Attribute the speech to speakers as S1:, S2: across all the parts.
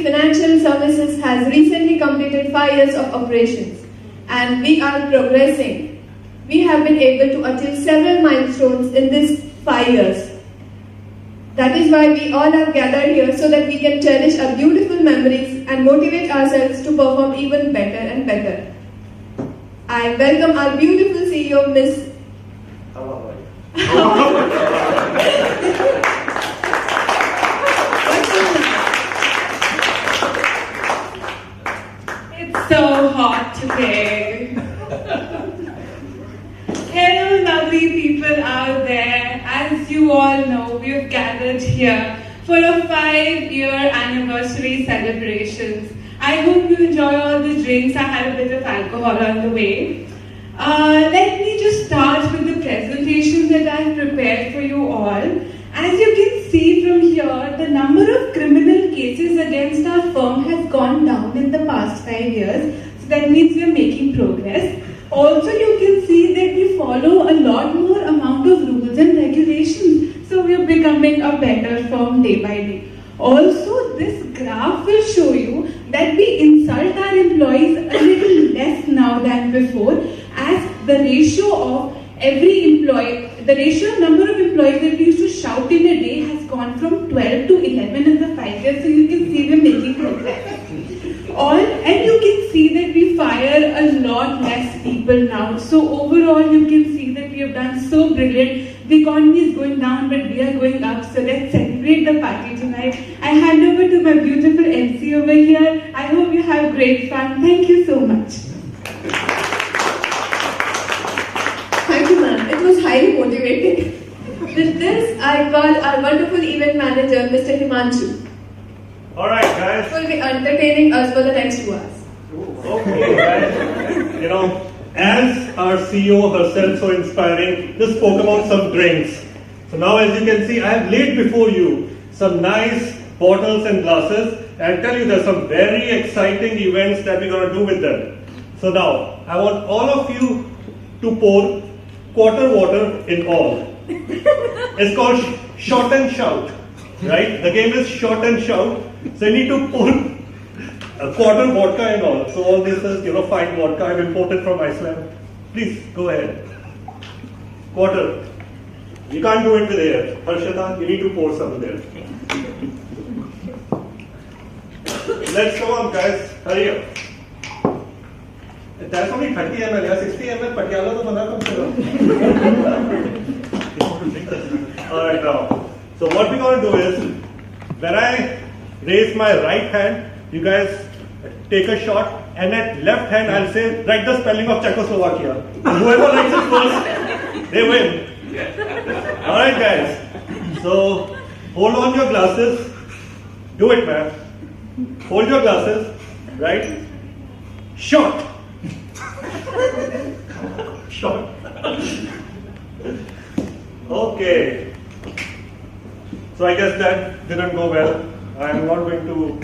S1: Financial Services has recently completed 5 years of operations and we are progressing. We have been able to achieve several milestones in these 5 years. That is why we all are gathered here so that we can cherish our beautiful memories and motivate ourselves to perform even better and better. I welcome our beautiful CEO, Ms.
S2: It's so hot today. Hello, lovely people out there. As you all know, we have gathered here for a 5-year anniversary celebrations. I hope you enjoy all the drinks. I had a bit of alcohol on the way. Let me just start with the presentation that I've prepared for you all. As you can see from here, the number of criminal cases against our firm has gone down in the past 5 years. So that means we are making progress. Also, you can see that we follow a lot more amount of rules and regulations. So we are becoming a better firm day by day. Also, this graph will show you that we insult our employees a little less now than before, as the ratio of number of employees that we used to shout in a day has gone from 12 to 11 in the 5 years. So you can see we're making progress. And you can see that we fire a lot less people now. So overall, you can see that we have done so brilliant. The economy is going down, but we are going up. So let's celebrate the party tonight. I hand over to my beautiful MC over here. I hope you have great fun. Thank you so much.
S1: Thank you, ma'am. It was highly motivating. With this, I call our wonderful event manager, Mr. Himanshu.
S3: All right, guys.
S1: Will be entertaining us for the next 2 hours.
S3: Okay, guys. As our CEO herself so inspiring, just spoke about some drinks. So now, as you can see, I have laid before you some nice bottles and glasses, and tell you there's some very exciting events that we're going to do with them. So now, I want all of you to pour quarter water in all. It's called shot and shout, right? The game is shot and shout. So you need to pour a quarter vodka in all. So all this is, fine vodka. I've imported from Iceland. Please go ahead. Quarter. You can't do it with air. Harshita, you need to pour some there. Let's go on, guys. Hurry up. That's only 30 ml, yeah, 60 ml, Patiala to bana kam. Alright, now. So what we're going to do is, when I raise my right hand, you guys take a shot, and at left hand I'll say, write the spelling of Czechoslovakia. Whoever writes it first, they win. Alright, guys. So hold on your glasses. Do it, man. Hold your glasses, right? Shot. Shot. Okay. So I guess that didn't go well. I'm not going to,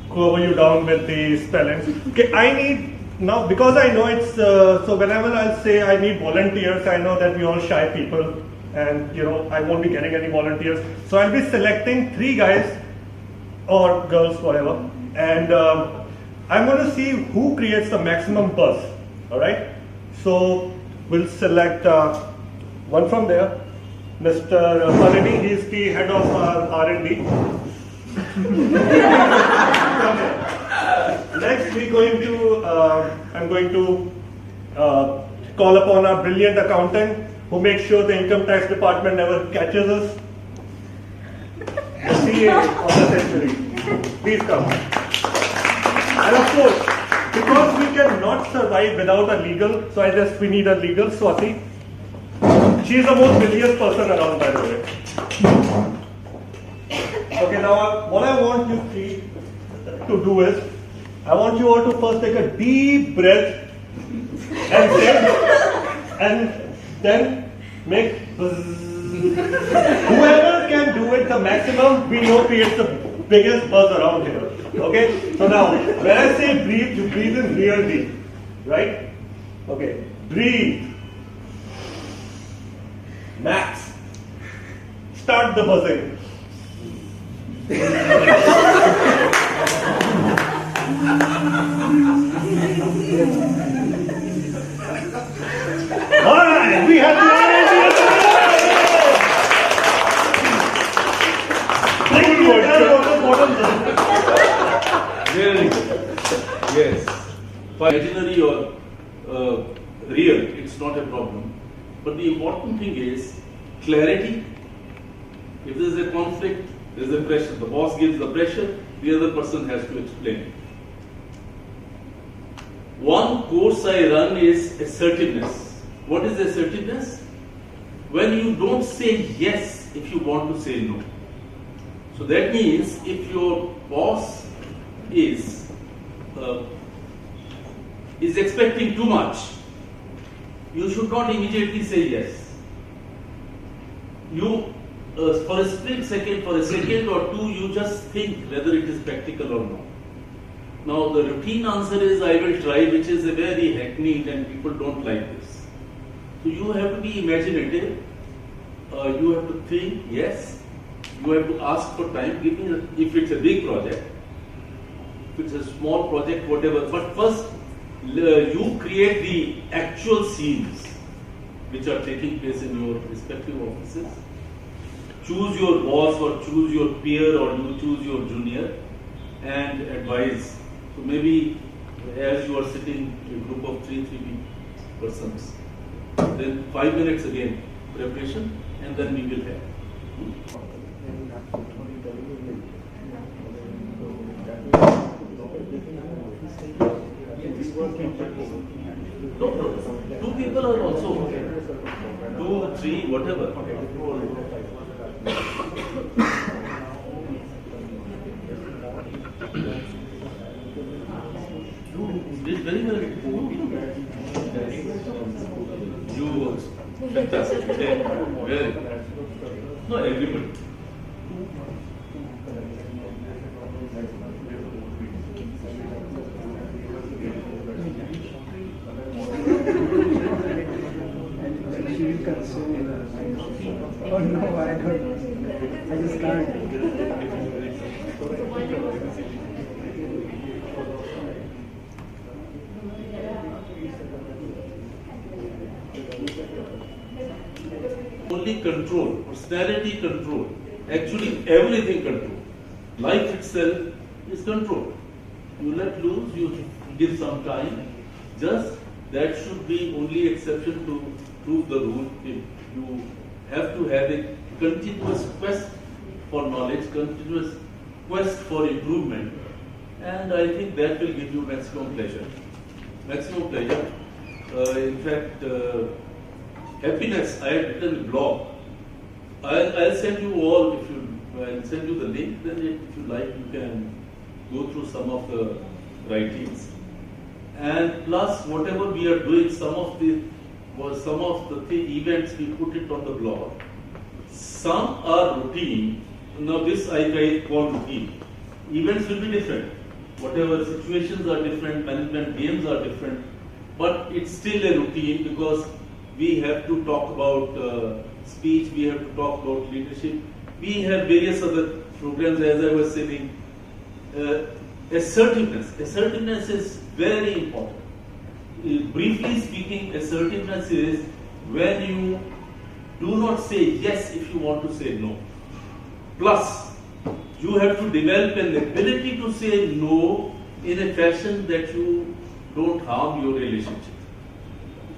S3: cover you down with the spellings. Okay, I need, now because I know it's, so whenever I'll say I need volunteers, I know that we all shy people and, I won't be getting any volunteers. So I'll be selecting 3 guys or girls, whatever. And I'm going to see who creates the maximum buzz. Alright? So we'll select one from there. Mr. Palini, he is the head of our R&D. Next, we're going to, I'm going to call upon our brilliant accountant who makes sure the income tax department never catches us. The CA of the century. Please come. And of course, because we cannot survive without a legal, so I guess we need a legal, Swati. She's the most busiest person around, by the way. Okay, now what I want you three to do is, I want you all to first take a deep breath and then make buzz. Whoever can do it the maximum, we know creates the biggest buzz around here. Okay? So now, when I say breathe, you breathe in real deep. Right? Okay. Breathe. Max. Start the buzzing.
S4: imaginary or real, it's not a problem. But the important thing is clarity. If there is a conflict, there is a pressure. The boss gives the pressure, the other person has to explain it. One course I run is assertiveness. What is assertiveness? When you don't say yes if you want to say no. So that means if your boss is expecting too much, you should not immediately say yes. You, for a split second, for a second or two, you just think whether it is practical or not. Now the routine answer is I will try, which is a very hackneyed and people don't like this. So you have to be imaginative. You have to think, yes. You have to ask for time. Give me if it's a big project, if it's a small project, whatever. But first, you create the actual scenes which are taking place in your respective offices. Choose your boss or choose your peer or you choose your junior and advise. So maybe as you are sitting in a group of three persons, then 5 minutes again preparation and then we will have. No, two people are also okay. 2, 3, whatever. Did very well. You fantastic. Very. No, everybody.
S5: Oh no, I don't. I just can't.
S4: Only control, personality control, actually everything control. Life itself is control. You let loose, you give some time. Just that should be only exception to prove the rule. You have to have a continuous quest for knowledge, continuous quest for improvement, and I think that will give you maximum pleasure. Maximum pleasure. In fact, happiness, I have written a blog. I'll send you all, I'll send you the link, then if you like, you can go through some of the writings. And plus, whatever we are doing, some of the events we put it on the blog. Some are routine. Now this I call routine. Events will be different. Whatever situations are different, management games are different, but it's still a routine because we have to talk about speech, we have to talk about leadership. We have various other programs, as I was saying. Assertiveness. Assertiveness is very important. Briefly speaking, assertiveness is when you do not say yes if you want to say no. Plus, you have to develop an ability to say no in a fashion that you don't harm your relationship.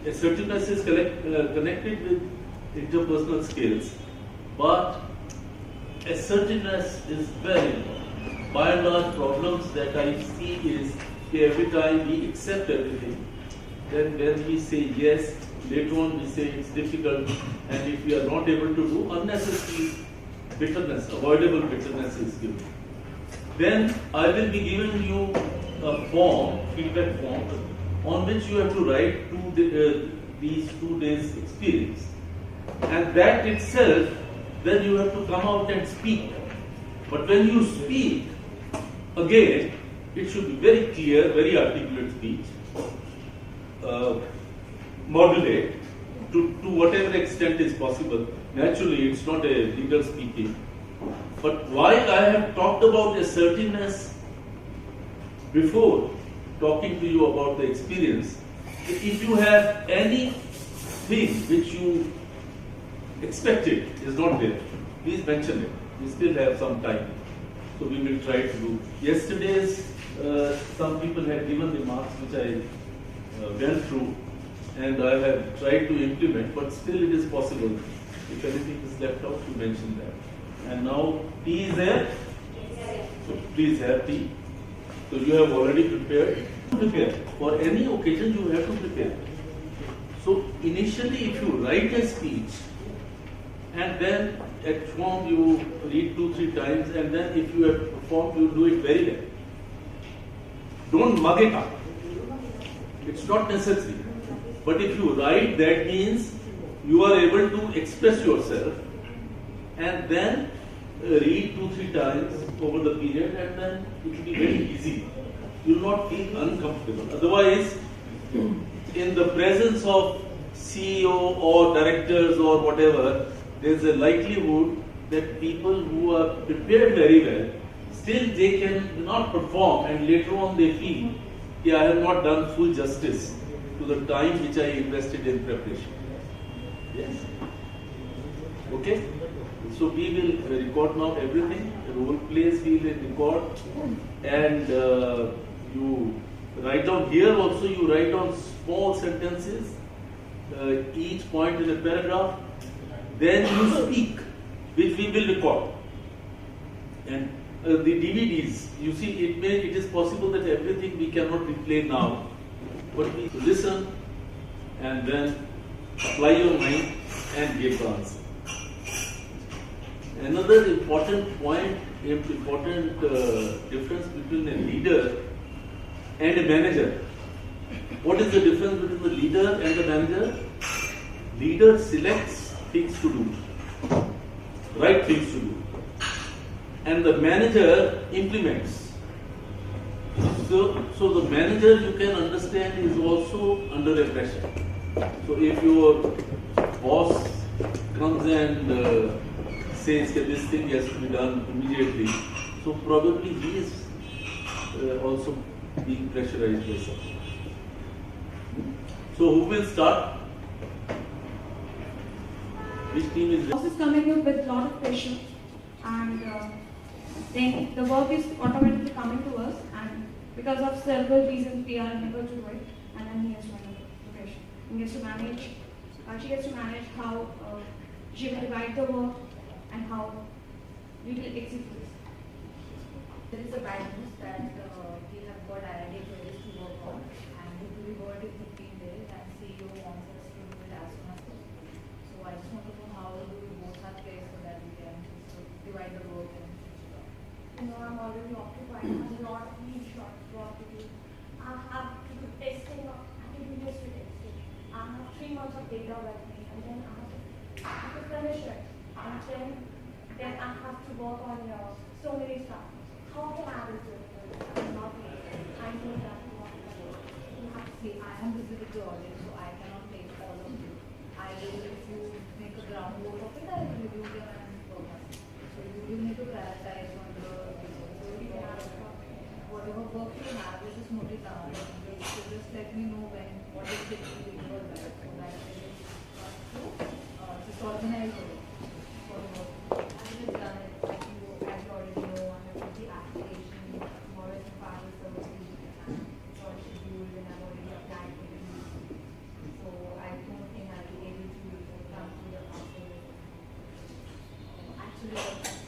S4: Assertiveness is connected with interpersonal skills, but assertiveness is very important. By and large, problems that I see is every time we accept everything, then when we say yes, later on we say it's difficult, and if we are not able to do, unnecessary bitterness, avoidable bitterness is given. Then I will be giving you a form, feedback form, on which you have to write these 2 days experience. And that itself, then you have to come out and speak. But when you speak, again, it should be very clear, very articulate speech, modulate to whatever extent is possible. Naturally, it's not a leader speaking. But why I have talked about assertiveness before talking to you about the experience, if you have anything which you expected is not there, please mention it. We still have some time. So we will try to do. Yesterday's some people have given remarks which I went through and I have tried to implement, but still it is possible. If anything is left out, you mention that. And now tea is there. So please have tea. So you have already prepared. Prepare. For any occasion you have to prepare. So initially if you write a speech and then at home you read 2-3 times and then if you have performed you do it very well. Don't mug it up. It's not necessary. But if you write, that means you are able to express yourself and then read 2-3 times over the period and then it will be very easy. You will not feel uncomfortable. Otherwise, in the presence of CEO or directors or whatever, there is a likelihood that people who are prepared very well, still they can not perform and later on they feel, yeah, I have not done full justice to the time which I invested in preparation. Yes? Okay? So we will record now everything, role plays we will record and you write down here also, you write down small sentences, each point in a paragraph, then you speak, which we will record. And the DVDs, you see, it is possible that everything we cannot replay now, but we listen and then apply your mind and give the answer. Another important point, important difference between a leader and a manager. What is the difference between the leader and the manager? Leader selects things to do, right things to do. And the manager implements. So the manager, you can understand, is also under a pressure. So if your boss comes and says that this thing has to be done immediately, so probably he is also being pressurized by something. So who will start? Which team is
S6: Boss is coming up with a lot of pressure, and then the work is automatically coming to us, and because of several reasons we are unable to do it, and then he has to manage the pressure. He has to manage, she gets to manage how she will divide the work and how we will execute this.
S7: There is a bad news that we have got IIT projects to work on, and it will be worked in 15 days, and CEO wants us to do it as soon as possible. So I just want to know how do we both have place so that we can divide the work and
S6: I'm already occupied. I have a lot of short work to do. I have to do testing, I have to do history testing. I have 3 months of data with me, and then I have to finish it. And then I have to work on so many stuff. How can I do it? I'm not I know that you have to
S7: see, I am busy with the audit, so I cannot take all of you. I will, if you make a groundwork of it, I will review them and work on it. So you need to prioritize on the whatever work you have, you just note it down. So just let me know when, what is it you will do so that I will just organize it for the work. I have done it, like you already know, I have put the application, more as a file services, and it's all scheduled and I've already applied for it. So I don't think I'll be able to come to the after. Actually,